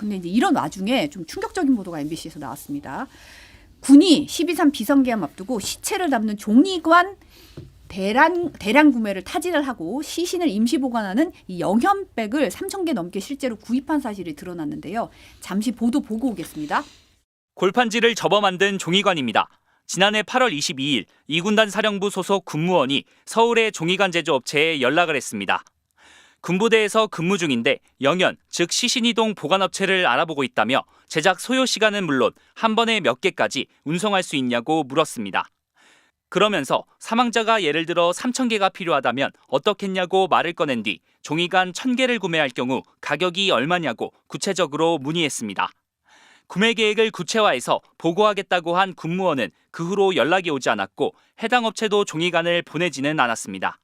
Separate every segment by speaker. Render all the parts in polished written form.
Speaker 1: 근데 이제 이런 와중에 좀 충격적인 보도가 MBC에서 나왔습니다. 군이 12.3 비상계엄 앞두고 시체를 담는 종이관 대량 구매를 타진을 하고 시신을 임시 보관하는 이 영현백을 3,000개 넘게 실제로 구입한 사실이 드러났는데요. 잠시 보도 보고 오겠습니다.
Speaker 2: 골판지를 접어 만든 종이관입니다. 지난해 8월 22일 이군단 사령부 소속 군무원이 서울의 종이관 제조업체에 연락을 했습니다. 군부대에서 근무 중인데 영현, 즉 시신이동 보관업체를 알아보고 있다며 제작 소요 시간은 물론 한 번에 몇 개까지 운송할 수 있냐고 물었습니다. 그러면서 사망자가 예를 들어 3,000개가 필요하다면 어떻겠냐고 말을 꺼낸 뒤 종이관 1,000개를 구매할 경우 가격이 얼마냐고 구체적으로 문의했습니다. 구매 계획을 구체화해서 보고하겠다고 한 군무원은 그 후로 연락이 오지 않았고 해당 업체도 종이관을 보내지는 않았습니다.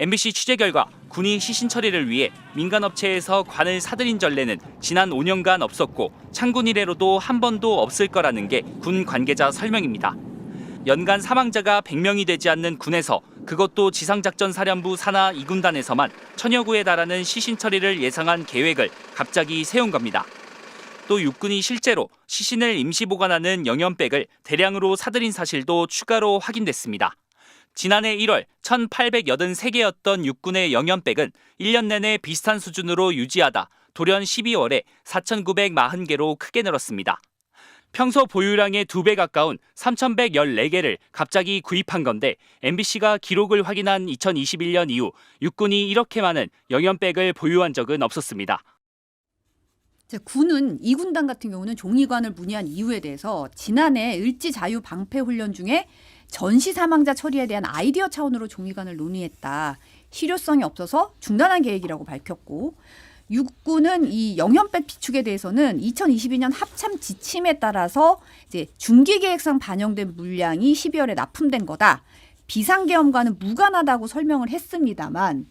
Speaker 2: MBC 취재 결과 군이 시신 처리를 위해 민간업체에서 관을 사들인 전례는 지난 5년간 없었고 창군 이래로도 한 번도 없을 거라는 게 군 관계자 설명입니다. 연간 사망자가 100명이 되지 않는 군에서 그것도 지상작전사령부 산하 2군단에서만 1,000여 구에 달하는 시신 처리를 예상한 계획을 갑자기 세운 겁니다. 또 육군이 실제로 시신을 임시 보관하는 영현백을 대량으로 사들인 사실도 추가로 확인됐습니다. 지난해 1월 1,883개였던 육군의 영현백은 1년 내내 비슷한 수준으로 유지하다 돌연 12월에 4,940개로 크게 늘었습니다. 평소 보유량의 2배 가까운 3,114개를 갑자기 구입한 건데 MBC가 기록을 확인한 2021년 이후 육군이 이렇게 많은 영현백을 보유한 적은 없었습니다.
Speaker 1: 군은 2군단 같은 경우는 종이관을 문의한 이유에 대해서 지난해 을지 자유 방패 훈련 중에 전시 사망자 처리에 대한 아이디어 차원으로 종이관을 논의했다. 실효성이 없어서 중단한 계획이라고 밝혔고 육군은 이 영현백 비축에 대해서는 2022년 합참 지침에 따라서 이제 중기 계획상 반영된 물량이 12월에 납품된 거다. 비상계엄과는 무관하다고 설명을 했습니다만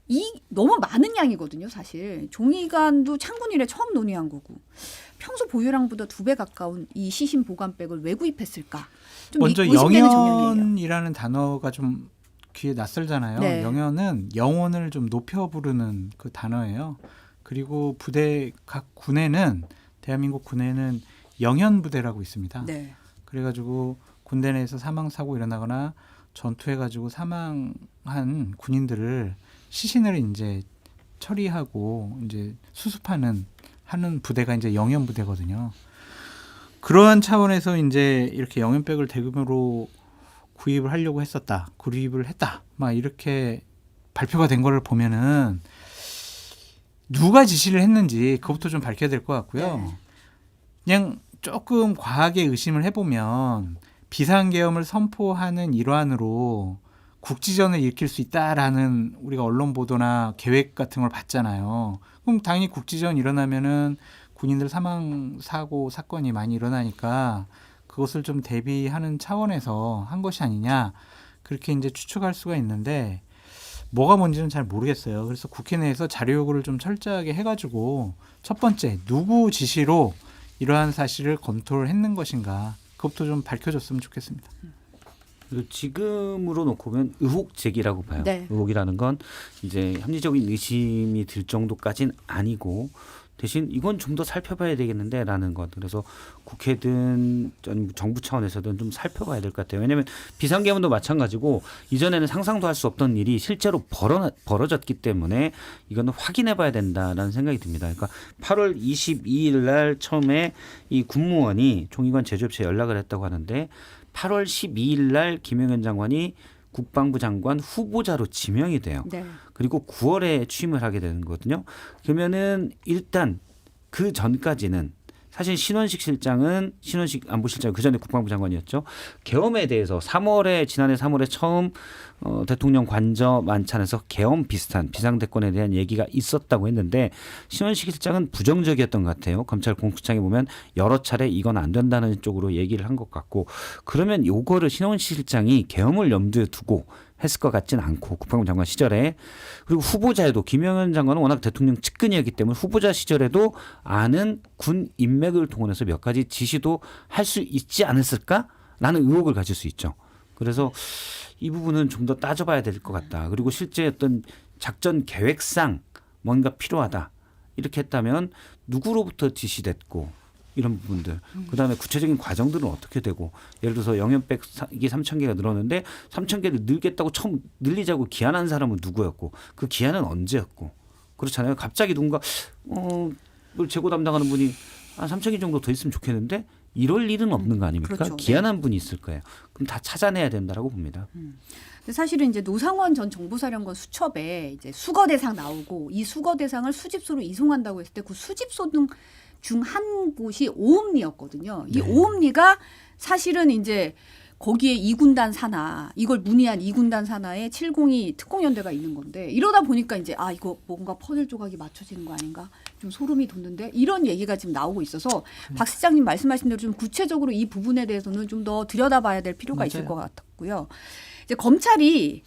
Speaker 1: 이 너무 많은 양이거든요, 사실. 종이관도 창군 이래 처음 논의한 거고. 평소 보유량보다 2배 가까운 이 시신 보관백을 왜 구입했을까? 좀
Speaker 3: 먼저
Speaker 1: 의심되는 정황이에요.
Speaker 3: 영현이라는 단어가 좀 귀에 낯설잖아요.
Speaker 1: 네.
Speaker 3: 영현은 영혼을 좀 높여 부르는 그 단어예요. 그리고 부대 각 군에는 대한민국 군에는 영현 부대라고 있습니다.
Speaker 1: 네.
Speaker 3: 그래가지고 군대 내에서 사망 사고 일어나거나 전투해가지고 사망한 군인들을 시신을 이제 처리하고 이제 수습하는 하는 부대가 이제 영현 부대거든요. 그러한 차원에서 이제 이렇게 영현백을 대규모로 구입을 하려고 했었다. 구입을 했다. 막 이렇게 발표가 된 거를 보면은 누가 지시를 했는지 그것부터 좀 밝혀야 될 것 같고요.
Speaker 1: 네.
Speaker 3: 그냥 조금 과하게 의심을 해보면 비상계엄을 선포하는 일환으로 국지전을 일으킬 수 있다라는 우리가 언론 보도나 계획 같은 걸 봤잖아요. 그럼 당연히 국지전 일어나면은 군인들 사망 사고 사건이 많이 일어나니까 그것을 좀 대비하는 차원에서 한 것이 아니냐 그렇게 이제 추측할 수가 있는데 뭐가 뭔지는 잘 모르겠어요. 그래서 국회 내에서 자료 요구를 좀 철저하게 해가지고 첫 번째 누구 지시로 이러한 사실을 검토를 했는 것인가 그것도 좀 밝혀줬으면 좋겠습니다.
Speaker 4: 지금으로 놓고 보면 의혹 제기라고 봐요.
Speaker 1: 네.
Speaker 4: 의혹이라는 건 이제 합리적인 의심이 들 정도까지는 아니고 대신 이건 좀 더 살펴봐야 되겠는데라는 것. 그래서 국회든 정부 차원에서든 좀 살펴봐야 될 것 같아요. 왜냐하면 비상계엄도 마찬가지고 이전에는 상상도 할 수 없던 일이 실제로 벌어졌기 때문에 이거는 확인해봐야 된다라는 생각이 듭니다. 그러니까 8월 22일 날 처음에 이 군무원이 종이관 제조업체에 연락을 했다고 하는데 8월 12일 날 김영현 장관이 국방부 장관 후보자로 지명이 돼요.
Speaker 1: 네.
Speaker 4: 그리고 9월에 취임을 하게 되는 거거든요. 그러면은 일단 그 전까지는 사실 신원식 안보실장 그 전에 국방부 장관이었죠. 계엄에 대해서 지난해 3월에 처음 대통령 관저 만찬에서 계엄 비슷한 비상대권에 대한 얘기가 있었다고 했는데 신원식 실장은 부정적이었던 것 같아요. 검찰 공수처에 보면 여러 차례 이건 안 된다는 쪽으로 얘기를 한 것 같고 그러면 요거를 신원식 실장이 계엄을 염두에 두고 했을 것 같지는 않고 국방부 장관 시절에 그리고 후보자에도 김영현 장관은 워낙 대통령 측근이었기 때문에 후보자 시절에도 아는 군 인맥을 동원해서 몇 가지 지시도 할 수 있지 않았을까라는 의혹을 가질 수 있죠. 그래서 이 부분은 좀 더 따져봐야 될 것 같다. 그리고 실제 어떤 작전 계획상 뭔가 필요하다. 이렇게 했다면 누구로부터 지시됐고 이런 부분들. 그다음에 구체적인 과정들은 어떻게 되고 예를 들어서 영연백 이게 3,000개가 늘었는데 3,000개를 늘겠다고 처음 늘리자고 기한한 사람은 누구였고 그 기한은 언제였고 그렇잖아요. 갑자기 누군가 뭘 재고 담당하는 분이 한 3,000개 정도 더 있으면 좋겠는데 이럴 일은 없는 거 아닙니까?
Speaker 1: 그렇죠.
Speaker 4: 기한한 분이 있을 거예요. 그럼 다 찾아내야 된다라고 봅니다.
Speaker 1: 근데 사실은 이제 노상원 전 정보사령관 수첩에 이제 수거 대상 나오고 이 수거 대상을 수집소로 이송한다고 했을 때 그 수집소 중 한 곳이 오음리였거든요. 이 오음리가 사실은 이제 거기에 2군단 산하 이걸 문의한 2군단 산하에 702 특공연대가 있는 건데 이러다 보니까 이제 이거 뭔가 퍼즐 조각이 맞춰지는 거 아닌가 좀 소름이 돋는데 이런 얘기가 지금 나오고 있어서 박 시장님 말씀하신 대로 좀 구체적으로 이 부분에 대해서는 좀 더 들여다봐야 될 필요가 있을 것 같고요. 이제 검찰이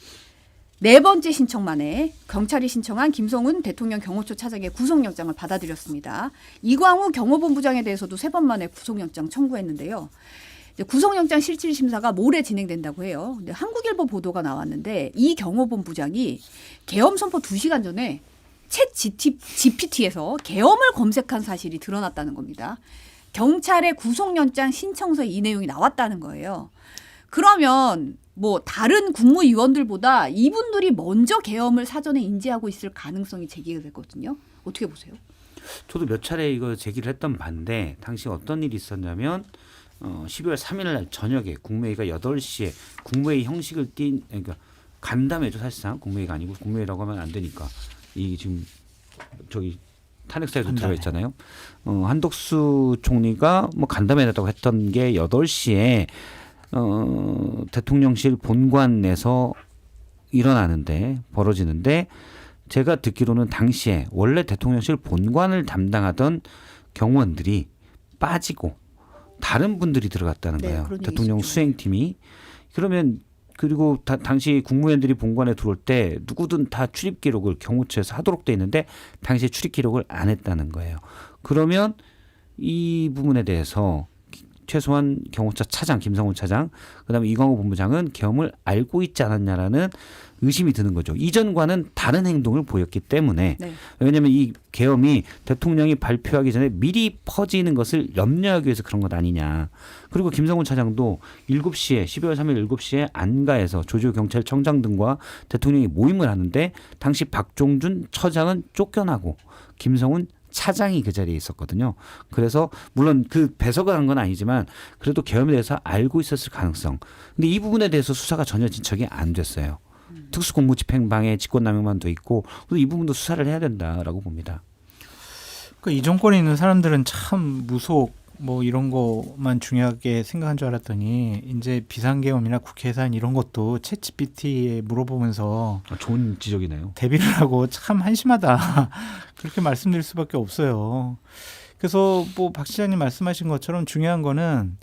Speaker 1: 네 번째 신청만에 경찰이 신청한 김성훈 대통령 경호처 차장의 구속영장을 받아들였습니다. 이광우 경호본부장에 대해서도 3번 만에 구속영장 청구했는데요. 이제 구속영장 실질심사가 모레 진행된다고 해요. 근데 한국일보 보도가 나왔는데 이 경호본부장이 계엄 선포 2시간 전에 챗 GPT에서 계엄을 검색한 사실이 드러났다는 겁니다. 경찰의 구속영장 신청서에 이 내용이 나왔다는 거예요. 그러면 뭐 다른 국무위원들보다 이분들이 먼저 계엄을 사전에 인지하고 있을 가능성이 제기가 되거든요. 어떻게 보세요?
Speaker 4: 저도 몇 차례 이거 제기를 했던 반데 당시 어떤 일이 있었냐면 12월 3일 날 저녁에 국무회의가 8시에 국무회의 형식을 그러니까 간담회죠. 사실상 국무회의가 아니고 국무회의라고 하면 안 되니까 이 지금 저기 탄핵사에도 들어가 있잖아요. 한덕수 총리가 뭐 간담회라고 했던 게 8시에 대통령실 본관에서 벌어지는데 제가 듣기로는 당시에 원래 대통령실 본관을 담당하던 경호원들이 빠지고 다른 분들이 들어갔다는 거예요. 대통령 수행팀이. 그러면 그리고 당시 국무위원들이 본관에 들어올 때 누구든 다 출입 기록을 경호처에서 하도록 돼 있는데 당시에 출입 기록을 안 했다는 거예요. 그러면 이 부분에 대해서 최소한 경호처 차장 김성훈 차장 그다음에 이광호 본부장은 계엄을 알고 있지 않았냐라는 의심이 드는 거죠. 이전과는 다른 행동을 보였기 때문에 왜냐하면 이 계엄이 대통령이 발표하기 전에 미리 퍼지는 것을 염려하기 위해서 그런 것 아니냐. 그리고 김성훈 차장도 7시에 12월 3일 7시에 안가에서 조조 경찰청장 등과 대통령이 모임을 하는데 당시 박종준 처장은 쫓겨나고 김성훈 차장이 그 자리에 있었거든요. 그래서 물론 그 배석을 한 건 아니지만 그래도 계엄에 대해서 알고 있었을 가능성. 근데 이 부분에 대해서 수사가 전혀 진척이 안 됐어요. 특수공무집행방해 직권남용만 돼 있고 이 부분도 수사를 해야 된다라고 봅니다.
Speaker 3: 그러니까 이 정권에 있는 사람들은 참 무속 뭐 이런 거만 중요하게 생각한 줄 알았더니 이제 비상계엄이나 국회 예산 이런 것도 챗GPT에 물어보면서
Speaker 4: 좋은 지적이네요.
Speaker 3: 대비를 하고 참 한심하다 그렇게 말씀드릴 수밖에 없어요. 그래서 뭐 박 시장님 말씀하신 것처럼 중요한 거는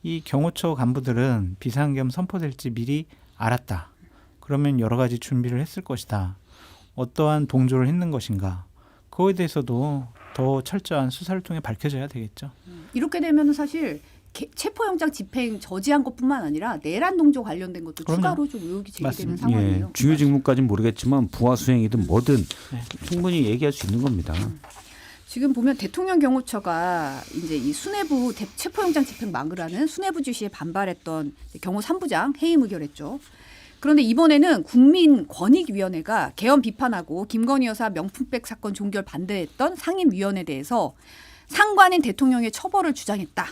Speaker 3: 이 경호처 간부들은 비상계엄 선포될지 미리 알았다. 그러면 여러 가지 준비를 했을 것이다. 어떠한 동조를 했는 것인가. 그거에 대해서도 더 철저한 수사를 통해 밝혀져야 되겠죠.
Speaker 1: 이렇게 되면 사실 체포영장 집행 저지한 것뿐만 아니라 내란 동조 관련된 것도 추가로 좀 의혹이 제기되는 상황이에요.
Speaker 4: 주요 직무까지는 모르겠지만 부하 수행이든 뭐든 충분히 얘기할 수 있는 겁니다.
Speaker 1: 지금 보면 대통령 경호처가 이제 이 수뇌부 체포영장 집행 막으라는 수뇌부 지시에 반발했던 경호 3부장 해임 의결했죠. 그런데 이번에는 국민권익위원회가 계엄 비판하고 김건희 여사 명품백 사건 종결 반대했던 상임위원회에 대해서 상관인 대통령의 처벌을 주장했다.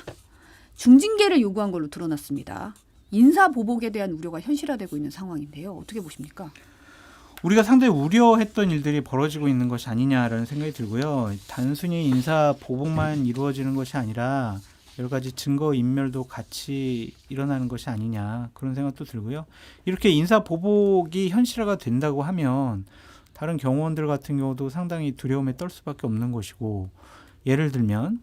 Speaker 1: 중징계를 요구한 걸로 드러났습니다. 인사보복에 대한 우려가 현실화되고 있는 상황인데요. 어떻게 보십니까?
Speaker 3: 우리가 상당히 우려했던 일들이 벌어지고 있는 것이 아니냐라는 생각이 들고요. 단순히 인사보복만 이루어지는 것이 아니라 여러 가지 증거 인멸도 같이 일어나는 것이 아니냐 그런 생각도 들고요. 이렇게 인사보복이 현실화가 된다고 하면 다른 경호원들 같은 경우도 상당히 두려움에 떨 수밖에 없는 것이고 예를 들면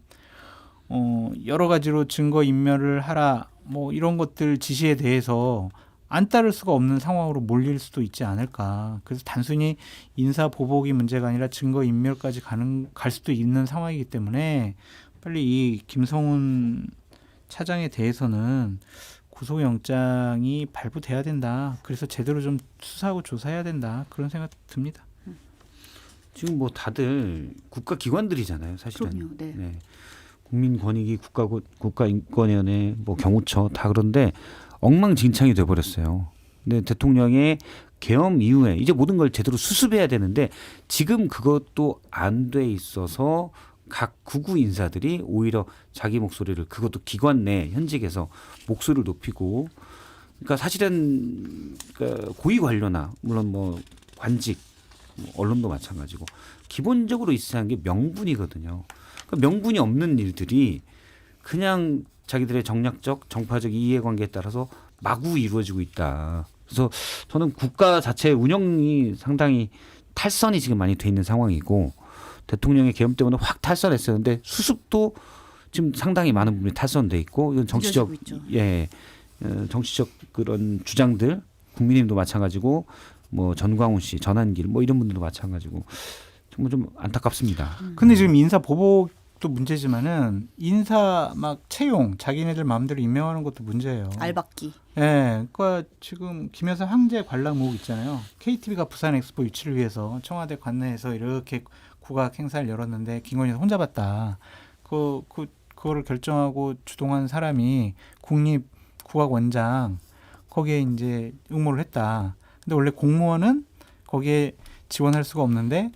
Speaker 3: 여러 가지로 증거 인멸을 하라 뭐 이런 것들 지시에 대해서 안 따를 수가 없는 상황으로 몰릴 수도 있지 않을까. 그래서 단순히 인사보복이 문제가 아니라 증거 인멸까지 갈 수도 있는 상황이기 때문에 빨리 이 김성훈 차장에 대해서는 구속영장이 발부돼야 된다. 그래서 제대로 좀 수사하고 조사해야 된다. 그런 생각 듭니다.
Speaker 4: 지금 뭐 다들 국가기관들이잖아요, 사실은.
Speaker 1: 그럼요. 네.
Speaker 4: 네. 국민권익위, 국가인권위원회, 뭐 경호처 다 그런데 엉망진창이 돼버렸어요. 근데 대통령의 계엄 이후에 이제 모든 걸 제대로 수습해야 되는데 지금 그것도 안 돼 있어서 각 구구 인사들이 오히려 자기 목소리를 그것도 기관 내 현직에서 목소리를 높이고 그러니까 사실은 그러니까 고위 관료나 물론 뭐 관직, 뭐 언론도 마찬가지고 기본적으로 있어야 하는 게 명분이거든요. 그러니까 명분이 없는 일들이 그냥 자기들의 정략적, 정파적 이해관계에 따라서 마구 이루어지고 있다. 그래서 저는 국가 자체 운영이 상당히 탈선이 지금 많이 돼 있는 상황이고 대통령의 계엄 때문에 확 탈선했었는데 수습도 지금 상당히 많은 부분이 탈선돼 있고 이건 정치적
Speaker 1: 늦어지고 있죠.
Speaker 4: 예 정치적 그런 주장들 국민의힘도 마찬가지고 뭐 전광훈 씨, 전한길 뭐 이런 분들도 마찬가지고 정말 좀 안타깝습니다.
Speaker 3: 근데 지금 인사 보복도 문제지만은 인사 막 채용 자기네들 마음대로 임명하는 것도 문제예요.
Speaker 1: 알박기.
Speaker 3: 예, 그러니까 지금 김여사 황제 관람 의혹 있잖아요. KTV가 부산 엑스포 유치를 위해서 청와대 관내에서 이렇게 국악 행사를 열었는데 김건희 여사 혼자 봤다. 그거를 결정하고 주동한 사람이 국립국악원장 거기에 이제 응모를 했다. 근데 원래 공무원은 거기에 지원할 수가 없는데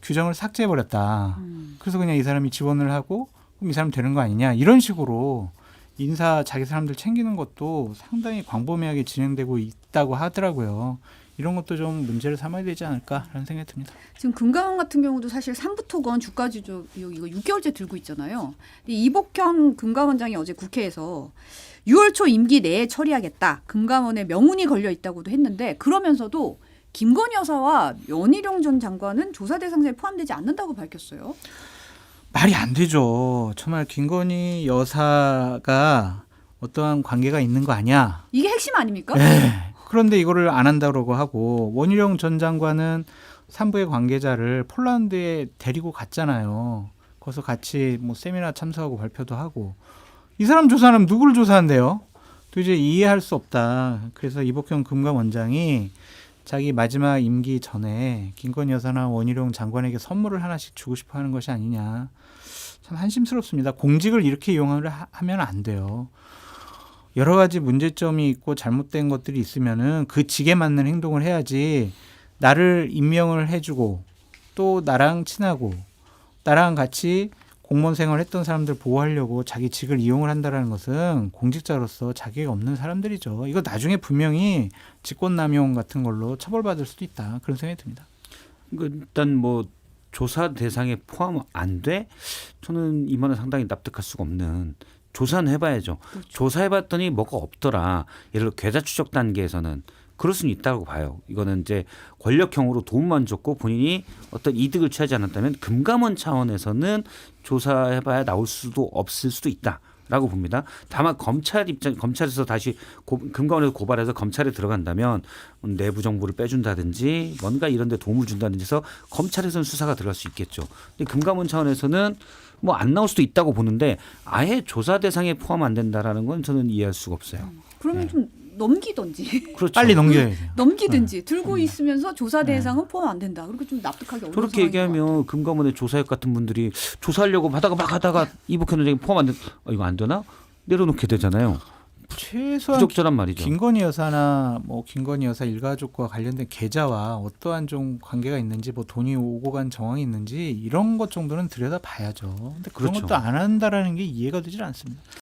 Speaker 3: 규정을 삭제해 버렸다. 그래서 그냥 이 사람이 지원을 하고 그럼 이 사람 되는 거 아니냐 이런 식으로 인사 자기 사람들 챙기는 것도 상당히 광범위하게 진행되고 있다고 하더라고요. 이런 것도 좀 문제를 삼아야 되지 않을까라는 생각이 듭니다.
Speaker 1: 지금 금감원 같은 경우도 사실 삼부토건 주가지조 의혹 이거 6개월째 들고 있잖아요. 근데 이복현 금감원장이 어제 국회에서 6월 초 임기 내에 처리하겠다. 금감원에 명운이 걸려 있다고도 했는데 그러면서도 김건희 여사와 연희룡 전 장관은 조사 대상자에 포함되지 않는다고 밝혔어요.
Speaker 3: 말이 안 되죠. 정말 김건희 여사가 어떠한 관계가 있는 거 아니야.
Speaker 1: 이게 핵심 아닙니까?
Speaker 3: 네. 그런데 이거를 안 한다고 하고 원희룡 전 장관은 산부의 관계자를 폴란드에 데리고 갔잖아요. 거기서 같이 뭐 세미나 참석하고 발표도 하고 이 사람 조사하면 누구를 조사한대요? 도저히 이해할 수 없다. 그래서 이복현 금감원장이 자기 마지막 임기 전에 김건희 여사나 원희룡 장관에게 선물을 하나씩 주고 싶어 하는 것이 아니냐. 참 한심스럽습니다. 공직을 이렇게 이용을 하면 안 돼요. 여러 가지 문제점이 있고 잘못된 것들이 있으면은 그 직에 맞는 행동을 해야지 나를 임명을 해주고 또 나랑 친하고 나랑 같이 공무원 생활을 했던 사람들 보호하려고 자기 직을 이용을 한다는 것은 공직자로서 자격이 없는 사람들이죠. 이거 나중에 분명히 직권남용 같은 걸로 처벌받을 수도 있다. 그런 생각이 듭니다.
Speaker 4: 일단 뭐 조사 대상에 포함 안 돼? 저는 이 말은 상당히 납득할 수가 없는. 조사는 해봐야죠.
Speaker 1: 그렇죠.
Speaker 4: 조사해봤더니 뭐가 없더라. 예를 들어 계좌 추적 단계에서는 그럴 수는 있다고 봐요. 이거는 이제 권력형으로 도움만 줬고 본인이 어떤 이득을 취하지 않았다면 금감원 차원에서는 조사해봐야 나올 수도 없을 수도 있다라고 봅니다. 다만 검찰에서 다시 금감원에서 고발해서 검찰에 들어간다면 내부 정보를 빼준다든지 뭔가 이런 데 도움을 준다든지 해서 검찰에서는 수사가 들어갈 수 있겠죠. 근데 금감원 차원에서는 뭐 안 나올 수도 있다고 보는데 아예 조사 대상에 포함 안 된다라는 건 저는 이해할 수가 없어요.
Speaker 1: 그러면 좀 넘기던지.
Speaker 4: 그렇죠.
Speaker 3: 빨리 넘겨야 돼요.
Speaker 1: 넘기든지 들고 있으면서 조사 대상은 포함 안 된다. 그렇게 좀 납득하기 어려운
Speaker 4: 저렇게
Speaker 1: 상황인
Speaker 4: 얘기하면 금감원의 조사역 같은 분들이 조사하려고 하다가 이복현 원장이 포함 안 된, 이거 안 되나? 내려놓게 되잖아요.
Speaker 3: 최소한
Speaker 4: 부적절한 말이죠.
Speaker 3: 김건희 여사나 뭐 김건희 여사 일가족과 관련된 계좌와 어떠한 좀 관계가 있는지 뭐 돈이 오고 간 정황이 있는지 이런 것 정도는 들여다봐야죠. 근데 그런
Speaker 4: 그렇죠.
Speaker 3: 것도 안 한다라는 게 이해가 되질 않습니다.